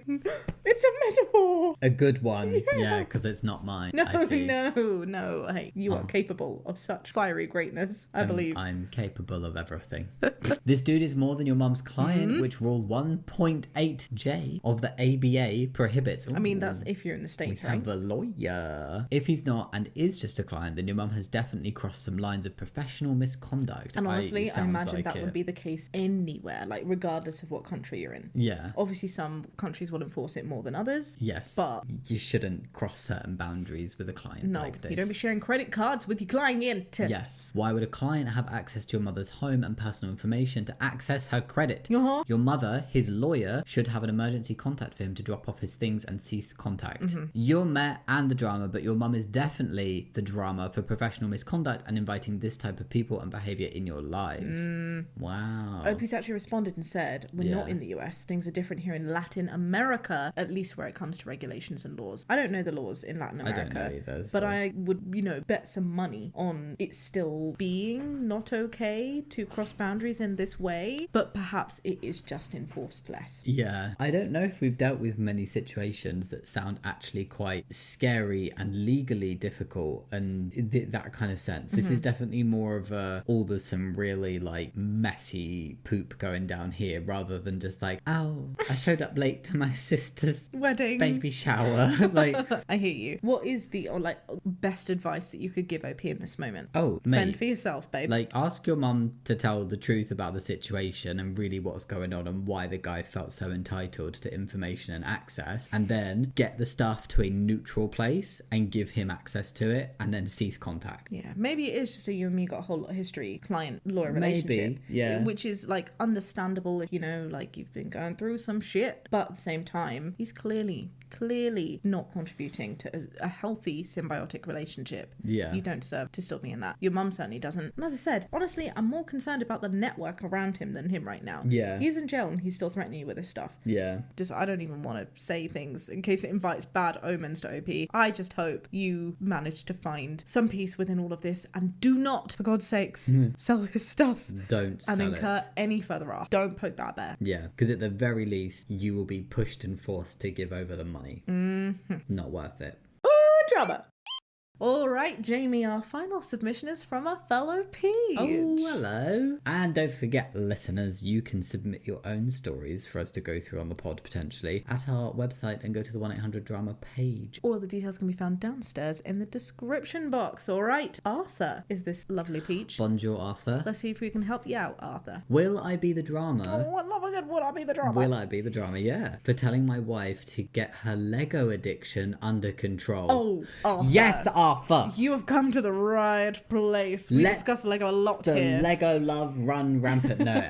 It's a metaphor. A good one. Yeah, because it's not mine. No, I see. no. Hey, you are capable of such fiery greatness, I believe. I'm capable of everything. This dude is more than your mum's client, which rule 1.8J of the ABA prohibits. Ooh, I mean, that's if you're in the States, we right? have a lawyer. If he's not and is just a client, then your mum has definitely crossed some lines of professional misconduct. And honestly, I imagine like that would be the case anywhere, like regardless of what country you're in. Yeah. Obviously, some countries will enforce it more than others. Yes. But you shouldn't cross certain boundaries with a client like this. You don't be sharing credit cards with your client. Yes. Why would a client have access to your mother's home and personal information to access her credit? Uh-huh. Your mother, his lawyer, should have an emergency contact for him to drop off his things and cease contact. You're Met and the drama, but your mum is definitely the drama for professional misconduct and inviting this type of people and behaviour in your lives. Wow. Opie's actually responded and said, we're not in the US. Things are different here in Latin America, at least where it comes to regulations and laws. I don't know the laws in Latin America. I don't know either. But I would, bet some money on it still being not okay to cross boundaries in this way, but perhaps it is just enforced less. Yeah. I don't know if we've dealt with many situations that sound actually quite scary and legally difficult and that kind of sense. This is definitely more of there's some really like messy poop going down here rather than just like, oh, I showed up late to my sister's wedding baby shower. Like, I hear you. What is the best advice that you could give OP in this moment? Oh, mate, fend for yourself, babe. Like, ask your mum to tell the truth about the situation and really what's going on and why the guy felt so entitled to information and access, and then get the stuff to a neutral place and give him access to it and then cease contact. Yeah, maybe it is just that you and me got a whole lot of history, client-lawyer relationship. Maybe, yeah. Which is like understandable if, you've been going through some shit, but at the same time, he's clearly not contributing to a healthy symbiotic relationship. Yeah. You don't deserve to still be in that. Your mum certainly doesn't. And as I said, honestly, I'm more concerned about the network around him than him right now. Yeah. He's in jail and he's still threatening you with this stuff. Yeah. I don't even want to say things in case it invites bad omens to OP. I just hope you manage to find some peace within all of this and do not, for God's sakes, sell his stuff. Don't sell and incur any further off. Don't poke that bear. Yeah, because at the very least, you will be pushed and forced to give over the money. Not worth it. Oh, drama. All right, Jamie, our final submission is from a fellow Peach. Oh, hello. And don't forget, listeners, you can submit your own stories for us to go through on the pod potentially at our website and go to the 1-800-DRAMA page. All of the details can be found downstairs in the description box. All right, Arthur is this lovely Peach. Bonjour, Arthur. Let's see if we can help you out, Arthur. Will I be the drama? Oh, I love a good would I be the drama? Will I be the drama? Yeah. For telling my wife to get her Lego addiction under control. Oh, Arthur. Yes, Arthur. You have come to the right place. We discuss Lego a lot here. The Lego love run rampant. No,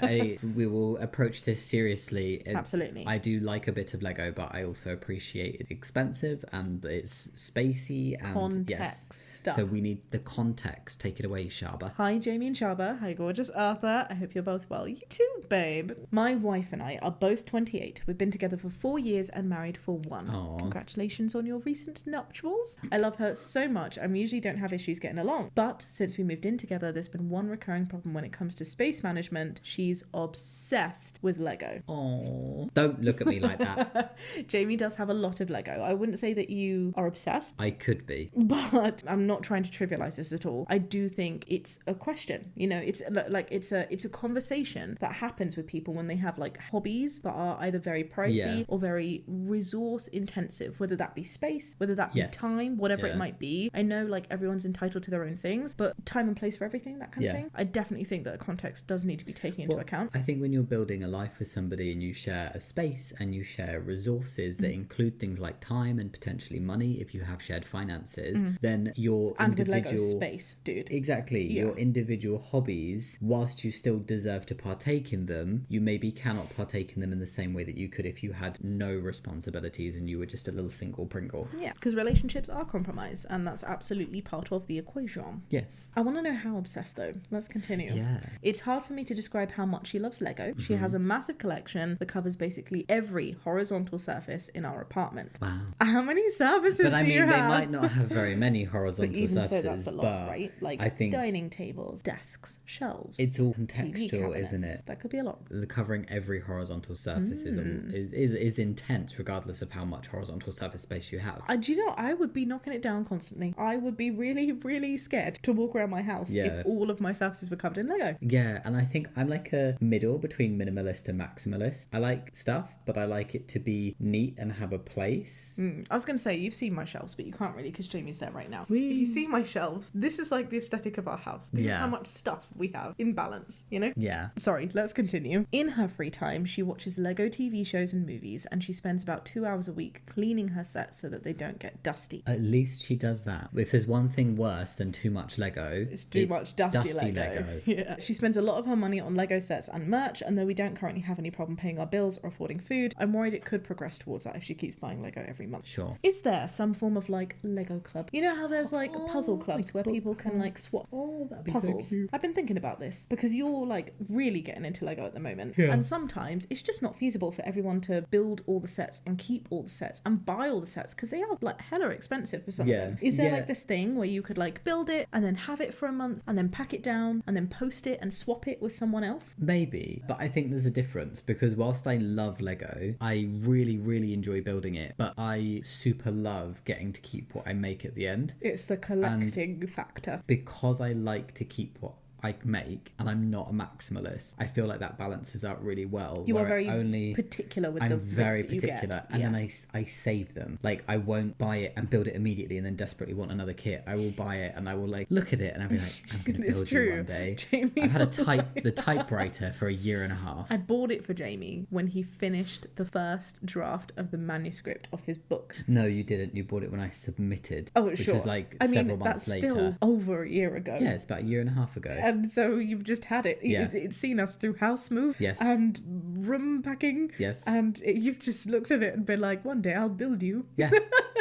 we will approach this seriously. Absolutely. I do like a bit of Lego, but I also appreciate it's expensive and it's spacey and context stuff. So we need the context. Take it away, Shaaba. Hi, Jamie and Shaaba. Hi, gorgeous Arthur. I hope you're both well. You too, babe. My wife and I are both 28. We've been together for 4 years and married for 1. Aww. Congratulations on your recent nuptials. I love her so much. I usually don't have issues getting along. But since we moved in together, there's been one recurring problem when it comes to space management. She's obsessed with Lego. Oh, don't look at me like that. Jamie does have a lot of Lego. I wouldn't say that you are obsessed. I could be. But I'm not trying to trivialize this at all. I do think it's a question. It's like it's a conversation that happens with people when they have like hobbies that are either very pricey or very resource intensive, whether that be space, whether that be time, whatever it might be. I know like everyone's entitled to their own things, but time and place for everything, that kind of thing. I definitely think that context does need to be taken into account. I think when you're building a life with somebody and you share a space and you share resources that include things like time and potentially money, if you have shared finances, then your individual... with Lego space, dude. Exactly. Your individual hobbies, whilst you still deserve to partake in them, you maybe cannot partake in them in the same way that you could if you had no responsibilities and you were just a little single Pringle. Yeah, because relationships are compromise, and that's that's absolutely part of the equation. Yes. I want to know how obsessed, though. Let's continue. Yeah. It's hard for me to describe how much she loves Lego. She has a massive collection that covers basically every horizontal surface in our apartment. Wow. How many surfaces But I do mean, you they have? might not have very many horizontal But even surfaces. so, that's a lot, right? Like I think dining tables, desks, shelves. it's all TV contextual, isn't cabinets. it? That could be a lot. The covering every horizontal surface is intense, regardless of how much horizontal surface space you have. Do you know, I would be knocking it down constantly. I would be really, really scared to walk around my house if all of my surfaces were covered in Lego. Yeah, and I think I'm like a middle between minimalist and maximalist. I like stuff, but I like it to be neat and have a place. I was going to say, you've seen my shelves, but you can't really because Jamie's there right now. Whee! If you see my shelves, this is like the aesthetic of our house. This is how much stuff we have in balance, you know? Yeah. Sorry, let's continue. In her free time, she watches Lego TV shows and movies, and she spends about 2 hours a week cleaning her sets so that they don't get dusty. At least she does that. If there's one thing worse than too much Lego, It's too much dusty Lego. Yeah. She spends a lot of her money on Lego sets and merch, and though we don't currently have any problem paying our bills or affording food, I'm worried it could progress towards that if she keeps buying Lego every month. Sure. Is there some form of like Lego club? You know how there's like puzzle clubs where people can like swap puzzles? So cute. I've been thinking about this because you're like really getting into Lego at the moment. Yeah. And sometimes it's just not feasible for everyone to build all the sets and keep all the sets and buy all the sets because they are like hella expensive for some of them. Is there like this thing where you could like build it and then have it for a month and then pack it down and then post it and swap it with someone else? Maybe, but I think there's a difference because whilst I love Lego, I really, really enjoy building it, but I super love getting to keep what I make at the end. It's the collecting factor. Because I like to keep what I make and I'm not a maximalist, I feel like that balances out really well. You are very particular with the bits that you get. And then I save them. Like I won't buy it and build it immediately and then desperately want another kit. I will buy it and I will like look at it and I'll be like, I'm gonna build you one day. Jamie, I've had the typewriter for 1.5 years. I bought it for Jamie when he finished the first draft of the manuscript of his book. No, you didn't. You bought it when I submitted. Oh, which sure. was like several months that's later. still over a year ago. Yeah, it's about 1.5 years ago. And so you've just had it. Yeah. It's seen us through house move and room packing. Yes. And you've just looked at it and been like, one day I'll build you. Yeah.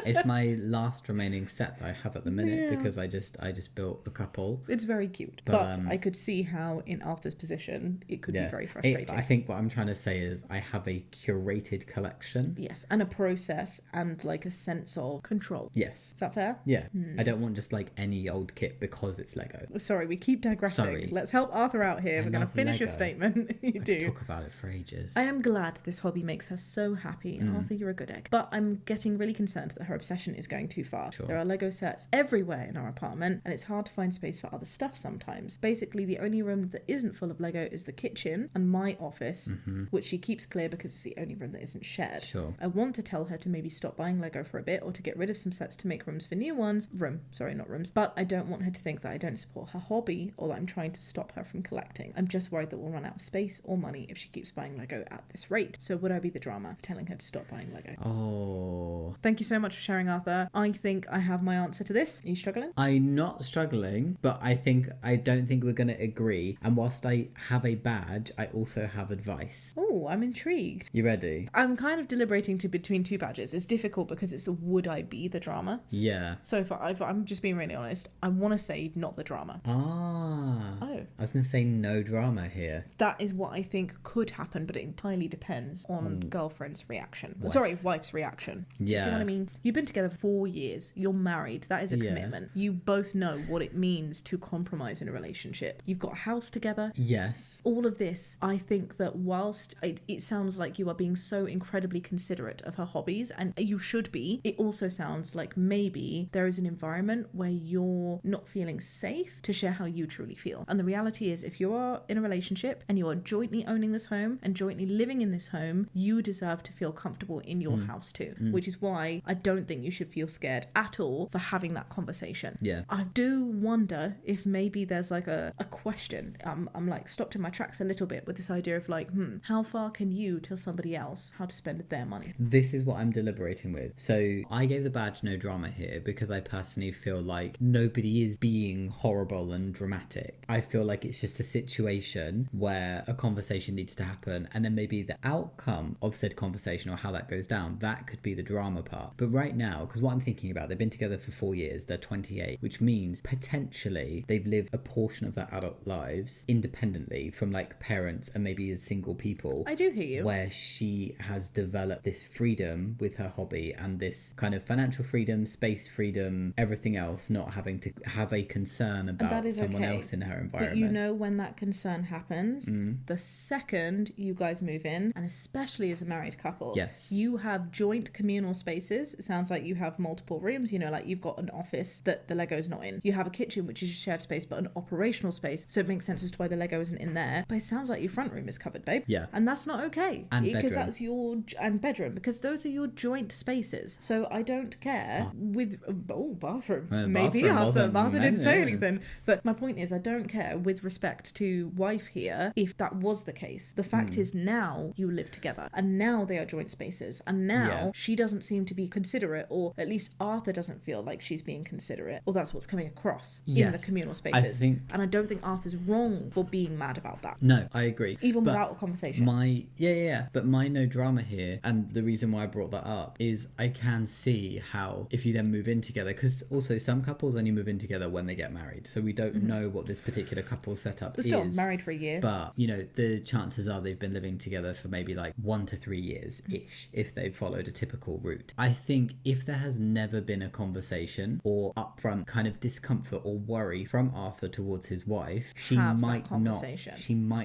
It's my last remaining set that I have at the minute because I just built a couple. It's very cute. But I could see how in Arthur's position it could be very frustrating. I think what I'm trying to say is I have a curated collection. Yes. And a process and like a sense of control. Yes. Is that fair? Yeah. I don't want just like any old kit because it's Lego. Sorry, we keep digressing. Sorry. Let's help Arthur out here. We're going to finish your Lego. statement. You I do. could talk about it for ages. I am glad this hobby makes her so happy, and Arthur, you're a good egg. But I'm getting really concerned that her obsession is going too far. Sure. There are Lego sets everywhere in our apartment, and it's hard to find space for other stuff sometimes. Basically, the only room that isn't full of Lego is the kitchen and my office, which she keeps clear because it's the only room that isn't shared. Sure. I want to tell her to maybe stop buying Lego for a bit, or to get rid of some sets to make rooms for new ones. Not rooms. But I don't want her to think that I don't support her hobby, or that I'm trying to stop her from collecting. I'm just worried that we'll run out of space or money if she keeps buying Lego at this rate. So would I be the drama of telling her to stop buying Lego? Oh. Thank you so much for sharing, Arthur. I think I have my answer to this. Are you struggling? I'm not struggling, but I don't think we're going to agree. And whilst I have a badge, I also have advice. Oh, I'm intrigued. You ready? I'm kind of deliberating between two badges. It's difficult because it's a would I be the drama? Yeah. So if I'm just being really honest, I want to say not the drama. Ah. Oh. I was going to say no drama here. That is what I think could happen, but it entirely depends on girlfriend's reaction. Wife's reaction. Do you see what I mean? You've been together for 4 years. You're married. That is a commitment. You both know what it means to compromise in a relationship. You've got a house together. Yes. All of this, I think that whilst it sounds like you are being so incredibly considerate of her hobbies, and you should be, it also sounds like maybe there is an environment where you're not feeling safe to share how you truly feel. And the reality is, if you are in a relationship and you are jointly owning this home and jointly living in this home, you deserve to feel comfortable in your house too, which is why I don't think you should feel scared at all for having that conversation. Yeah. I do wonder if maybe there's like a question. I'm like stopped in my tracks a little bit with this idea of like, how far can you tell somebody else how to spend their money? This is what I'm deliberating with. So I gave the badge no drama here because I personally feel like nobody is being horrible and dramatic. dramatic. I feel like it's just a situation where a conversation needs to happen, and then maybe the outcome of said conversation or how that goes down, that could be the drama part. But right now, because what I'm thinking about, they've been together for 4 years, they're 28, which means potentially they've lived a portion of their adult lives independently from like parents and maybe as single people. I do hear you. Where she has developed this freedom with her hobby and this kind of financial freedom, space freedom, everything else, not having to have a concern about someone else in her environment. But you know when that concern happens, the second you guys move in, and especially as a married couple, yes, you have joint communal spaces. It sounds like you have multiple rooms, you know, like you've got an office that the Lego's not in. You have a kitchen, which is a shared space, but an operational space. So it makes sense as to why the Lego isn't in there. But it sounds like your front room is covered, babe. Yeah. And that's not okay. And because bedroom. that's your, and bedroom, because those are your joint spaces. So I don't care with, bathroom. Maybe Arthur didn't say anything. But my point is, I don't care with respect to wife here if that was the case. The fact is now you live together and now they are joint spaces, and now she doesn't seem to be considerate, or at least Arthur doesn't feel like she's being considerate, or that's what's coming across in the communal spaces. And I don't think Arthur's wrong for being mad about that. No, I agree. Even without a conversation. But my no drama here, and the reason why I brought that up is I can see how if you then move in together, because also some couples only move in together when they get married, so we don't know what this particular couple's setup is. Still married for a year. But, you know, the chances are they've been living together for maybe like 1 to 3 years-ish, if they've followed a typical route. I think if there has never been a conversation or upfront kind of discomfort or worry from Arthur towards his wife, she might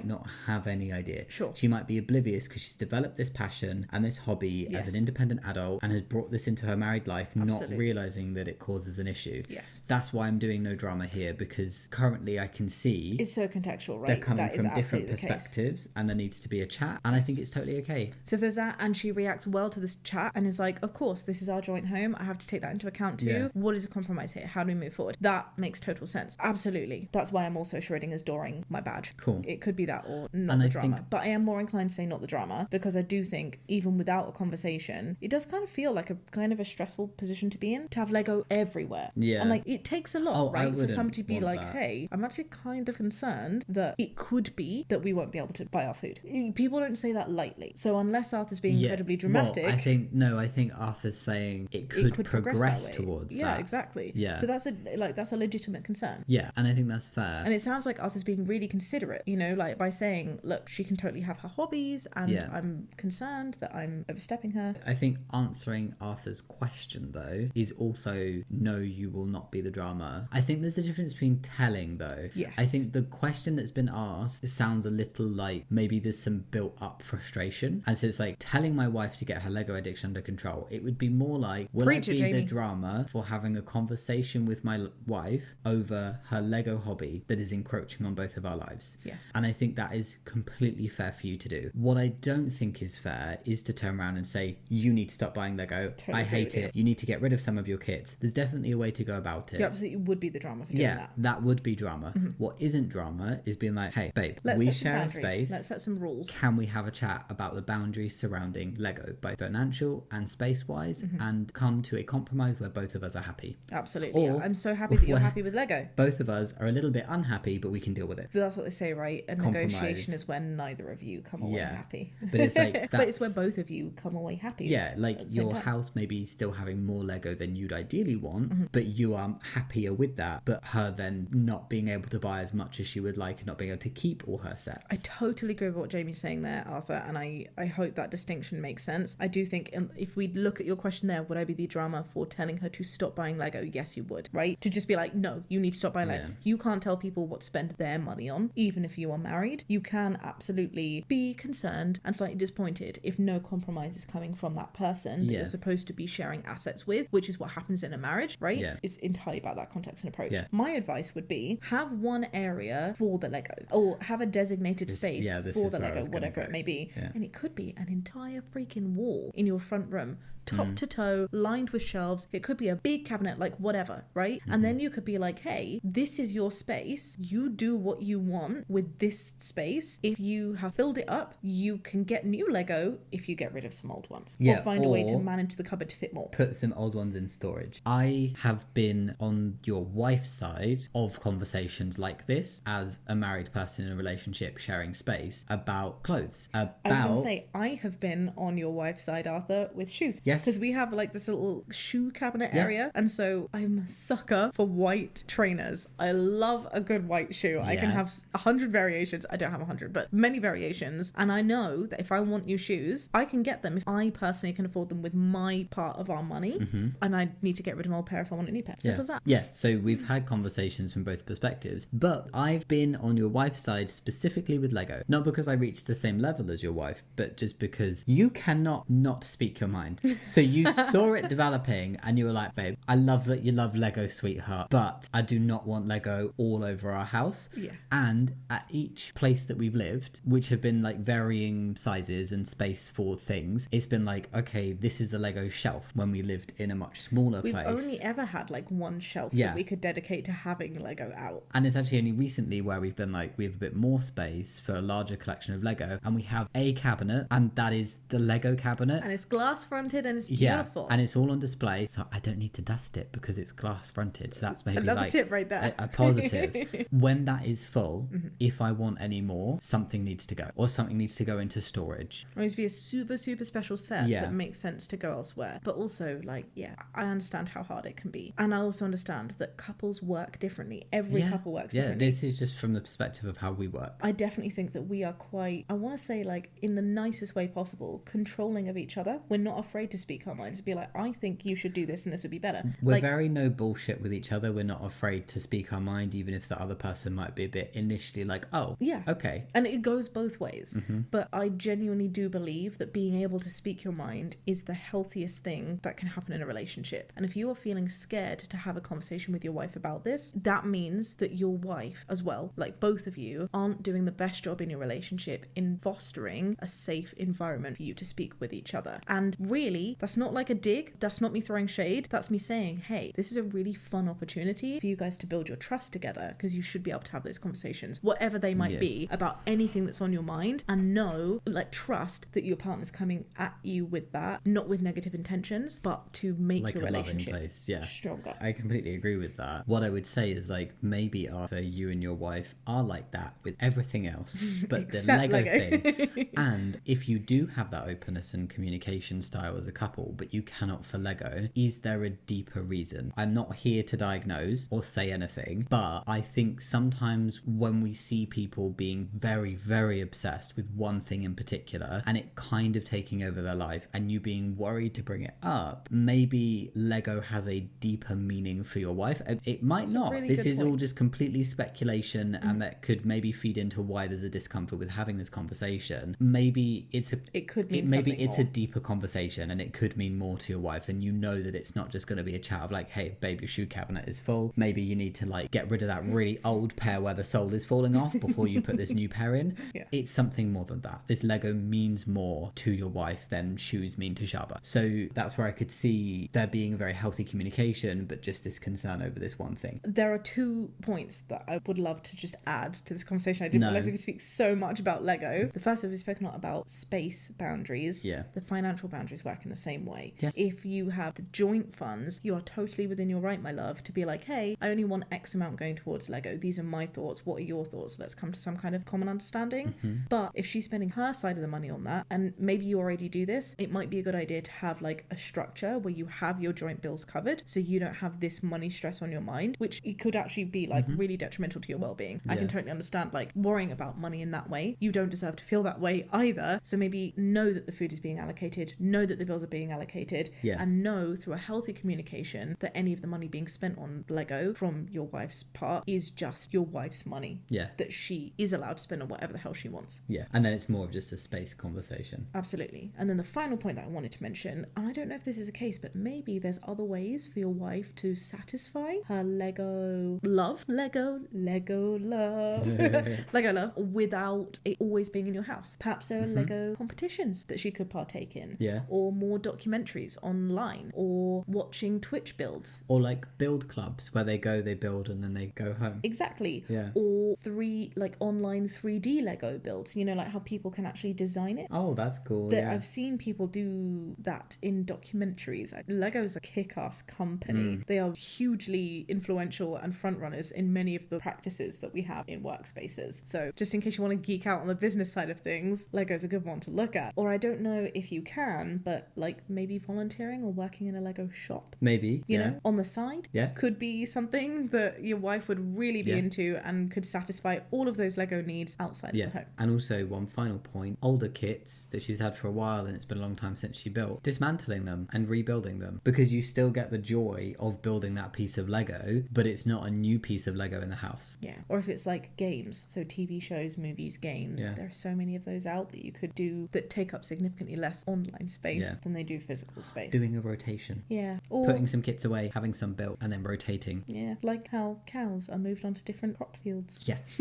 not have any idea. Sure. She might be oblivious because she's developed this passion and this hobby as an independent adult and has brought this into her married life, not realizing that it causes an issue. Yes. That's why I'm doing no drama here, because currently I can see it's so contextual, right? They're coming from different perspectives and there needs to be a chat, and I think it's totally okay. So if there's that and she reacts well to this chat and is like, of course, this is our joint home, I have to take that into account too. Yeah. What is a compromise here? How do we move forward? That makes total sense. Absolutely. That's why I'm also Schrodinger's dooring my badge. Cool. It could be that or not the drama. But I am more inclined to say not the drama, because I do think even without a conversation, it does kind of feel like a kind of a stressful position to be in, to have Lego everywhere. Yeah. And like it takes a lot, right? For somebody to be like, hey, I'm actually kind of concerned that it could be that we won't be able to buy our food. People don't say that lightly. So unless Arthur's being incredibly dramatic. Well, I think Arthur's saying it could progress towards that. Yeah, exactly. Yeah. So that's a legitimate concern. Yeah, and I think that's fair. And it sounds like Arthur's being really considerate, you know, like by saying, look, she can totally have her hobbies, and I'm concerned that I'm overstepping her. I think answering Arthur's question though is also no, you will not be the drama. I think there's a difference between telling though. Yes. I think the question that's been asked, it sounds a little like maybe there's some built up frustration, and so it's like telling my wife to get her Lego addiction under control. It would be more like, will I be the drama for having a conversation with my wife over her Lego hobby that is encroaching on both of our lives? Yes. And I think that is completely fair for you to do. What I don't think is fair is to turn around and say, you need to stop buying Lego. I hate it. You need to get rid of some of your kits. There's definitely a way to go about it. You absolutely would be the drama for doing that. That would be drama. Mm-hmm. What isn't drama is being like, hey, babe, we share a space. Let's set some rules. Can we have a chat about the boundaries surrounding Lego, both financial and space-wise, and come to a compromise where both of us are happy? Absolutely. I'm so happy that you're happy with Lego. Both of us are a little bit unhappy, but we can deal with it. So that's what they say, right? A negotiation is when neither of you come away happy. But it's like but it's where both of you come away happy. Yeah, like your house may be still having more Lego than you'd ideally want, but you are happier with that. But her then not being able to buy as much as she would like and not being able to keep all her sets. I totally agree with what Jamie's saying there, Arthur, and I hope that distinction makes sense. I do think if we look at your question there, would I be the drama for telling her to stop buying Lego? Yes, you would, right? To just be like, no, you need to stop buying Lego. You can't tell people what to spend their money on, even if you are married. You can absolutely be concerned and slightly disappointed if no compromise is coming from that person that you're supposed to be sharing assets with, which is what happens in a marriage, right? Yeah. It's entirely about that context and approach. Yeah. My advice would be have one area for the Lego, or have a designated space for the Lego, whatever it may be. Yeah. And it could be an entire freaking wall in your front room top to toe, lined with shelves. It could be a big cabinet, like whatever, right? And then you could be like, hey, this is your space. You do what you want with this space. If you have filled it up, you can get new Lego if you get rid of some old ones. Yeah, or find a way to manage the cupboard to fit more. Put some old ones in storage. I have been on your wife's side of conversations like this as a married person in a relationship sharing space about clothes. I was going to say, I have been on your wife's side, Arthur, with shoes. Yes. Because we have like this little shoe cabinet area. And so I'm a sucker for white trainers. I love a good white shoe. I can have 100 variations. I don't have 100, but many variations. And I know that if I want new shoes, I can get them if I personally can afford them with my part of our money. And I need to get rid of an old pair if I want a new pair. Simple as that. Yeah, so we've had conversations from both perspectives, but I've been on your wife's side specifically with Lego. Not because I reached the same level as your wife, but just because you cannot not speak your mind. So you saw it developing and you were like, babe, I love that you love Lego, sweetheart, but I do not want Lego all over our house. Yeah. And at each place that we've lived, which have been like varying sizes and space for things, it's been like, okay, this is the Lego shelf. When we lived in a much smaller We've place, only ever had like one shelf that we could dedicate to having Lego out. and it's actually only recently where we've been like, we have a bit more space for a larger collection of Lego, and we have a cabinet, and that is the Lego cabinet. And it's glass fronted and it's beautiful. And it's all on display, so I don't need to dust it because it's glass fronted. So that's maybe another like tip right there. a positive. When that is full, if I want any more, something needs to go, or something needs to go into storage. It needs to be a super, super special set that makes sense to go elsewhere. But also, like, I understand how hard it can be. And I also understand that couples work differently. Every couple works differently. This is just from the perspective of how we work. I definitely think that we are quite, I want to say, like, in the nicest way possible, controlling of each other. We're not afraid to speak our minds. Be like, I think you should do this and this would be better. We're like, very no bullshit with each other. We're not afraid to speak our mind, even if the other person might be a bit initially like, oh, yeah, okay. And it goes both ways. But I genuinely do believe that being able to speak your mind is the healthiest thing that can happen in a relationship. And if you are feeling scared to have a conversation with your wife about this, that means that your wife as well, like both of you, aren't doing the best job in your relationship in fostering a safe environment for you to speak with each other. And really, that's not like a dig. That's not me throwing shade. That's me saying, hey, this is a really fun opportunity for you guys to build your trust together, because you should be able to have those conversations, whatever they might be, about anything that's on your mind, and know, like, trust that your partner's coming at you with that, not with negative intentions, but to make like your a relationship loving place, stronger. I completely agree with that. What I would say is, like, maybe Arthur, you and your wife are like that with everything else, but the Lego thing. And if you do have that openness and communication style as a couple, but you cannot for Lego, is there a deeper reason? I'm not here to diagnose or say anything, but I think sometimes when we see people being very, very obsessed with one thing in particular, and it kind of taking over their life, and you being worried to bring it up, maybe Lego has a deeper meaning for your wife. It might That's not. Really this is point. all just completely speculation, and that could maybe feed into why there's a discomfort with having this conversation. Maybe it's a deeper conversation, and it could mean more to your wife, and you know that it's not just going to be a chat of like, hey babe, your shoe cabinet is full, maybe you need to like get rid of that really old pair where the sole is falling off before you put this new pair in. It's something more than that. This Lego means more to your wife than shoes mean to Shaaba. So that's where I could see there being a very healthy communication, but just this concern over this one thing. There are 2 points that I would love to just add to this conversation. I didn't realize we could speak so much about Lego. The first, we've spoken a lot about space boundaries. The financial boundaries work in the same way. If you have the joint funds, you are totally within your right, my love, to be like, hey, I only want X amount going towards Lego. These are my thoughts. What are your thoughts? Let's come to some kind of common understanding. But if she's spending her side of the money on that, and maybe you already do this, it might be a good idea to have like a structure where you have your joint bills covered, so you don't have this money stress on your mind, which it could actually be like really detrimental to your well-being. I can totally understand like worrying about money in that way. You don't deserve to feel that way either. So maybe know that the food is being allocated, know that the bills are being allocated, and know through a healthy communication that any of the money being spent on Lego from your wife's part is just your wife's money. That she is allowed to spend on whatever the hell she wants. And then it's more of just a space conversation. Absolutely. And then the final point that I wanted to mention, and I don't know if this is a case, but maybe there's other ways for your wife to satisfy her Lego love Lego love without it always being in your house. Perhaps there are Lego competitions that she could partake in, or more more documentaries online, or watching Twitch builds. Or like build clubs where they build, and then they go home. Exactly. Yeah. Or online 3D Lego builds, you know, like how people can actually design it. Oh, that's cool. I've seen people do that in documentaries. Lego's a kick-ass company. They are hugely influential and front runners in many of the practices that we have in workspaces. So just in case you want to geek out on the business side of things, Lego's a good one to look at. Or I don't know if you can, but like maybe volunteering or working in a Lego shop. Maybe. You know, on the side. Yeah. Could be something that your wife would really be into and could satisfy all of those Lego needs outside of the home. And also one final point, older kits that she's had for a while and it's been a long time since she built, dismantling them and rebuilding them, because you still get the joy of building that piece of Lego, but it's not a new piece of Lego in the house. Yeah. Or if it's like games, so TV shows, movies, games, there are so many of those out that you could do that take up significantly less online space than they do physical space. Doing a rotation. Yeah. Or putting some kits away, having some built, and then rotating. Yeah, like how cows are moved onto different crop fields. Yes.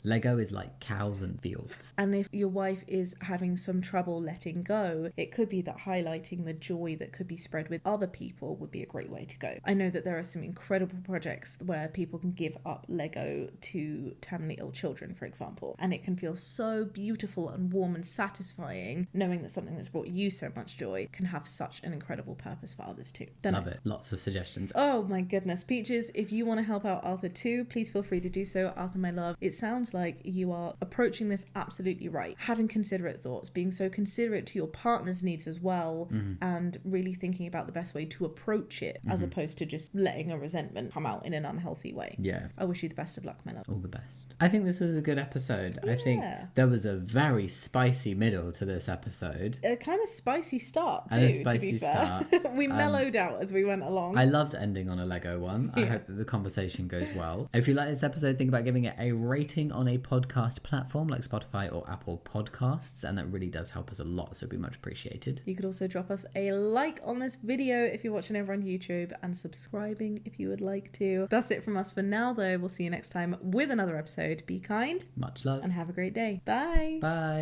Lego is like cows and fields. And if your wife is having some trouble letting go, it could be that highlighting the joy that could be spread with other people would be a great way to go. I know that there are some incredible projects where people can give up Lego to terminally ill children, for example, and it can feel so beautiful and warm and satisfying knowing that something that's brought you so much joy can have such an incredible purpose for others too. Love it. Lots of suggestions. Oh my goodness. Peaches, if you want to help out Arthur too, please feel free to do so. Arthur, my love, it sounds like you are approaching this absolutely right. Having considerate thoughts, being so considerate to your partner's needs as well, and really thinking about the best way to approach it as opposed to just letting a resentment come out in an unhealthy way. Yeah. I wish you the best of luck, my love. All the best. I think this was a good episode. Yeah. I think there was a very spicy middle to this episode. A kind of spicy start too, And a spicy to be fair. We mellowed out as we went along. I loved ending on a Lego one. I hope that the conversation goes well. If you like this episode, think about giving it a rating on a podcast platform like Spotify or Apple Podcasts, and that really does help us a lot, so it'd be much appreciated. You could also drop us a like on this video if you're watching over on YouTube, and subscribing if you would like to. That's it from us for now, though. We'll see you next time with another episode. Be kind. Much love. And have a great day. Bye. Bye.